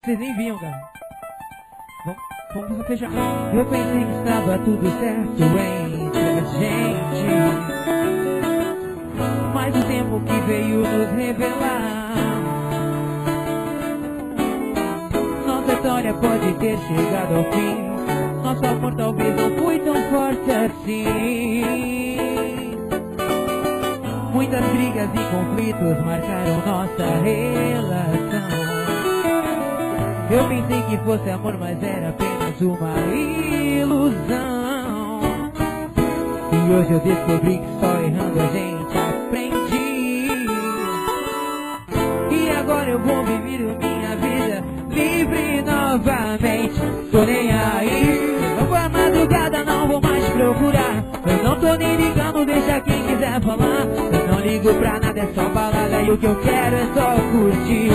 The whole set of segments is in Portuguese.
Vocês nem viam, cara. Vamos fechar. Eu pensei que estava tudo certo entre a gente, mas o tempo que veio nos revelar, nossa história pode ter chegado ao fim. Nosso amor talvez não foi tão forte assim. Muitas brigas e conflitos marcaram nossa relação. Eu pensei que fosse amor, mas era apenas uma ilusão. E hoje eu descobri que só errando a gente aprende. E agora eu vou viver minha vida livre novamente. Tô nem aí, não vou à madrugada, não vou mais procurar. Eu não tô nem ligando, deixa quem quiser falar. Eu não ligo pra nada, é só balada e o que eu quero é só curtir.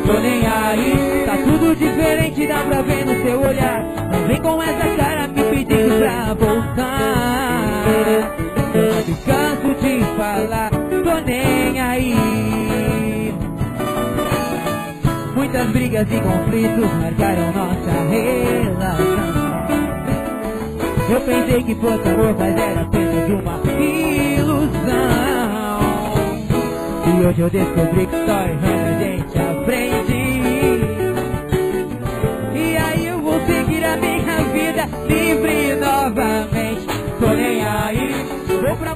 Tô nem aí, tá tudo diferente, dá pra ver no seu olhar. Não vem com essa cara me pedindo pra voltar. Eu não me canso de falar, tô nem aí. Muitas brigas e conflitos marcaram nossa relação. Eu pensei que fosse amor, mas era apenas uma ilusão. E hoje eu descobri que só errando a gente aprende. E aí eu vou seguir a minha vida livre novamente. Tô nem aí, vou pra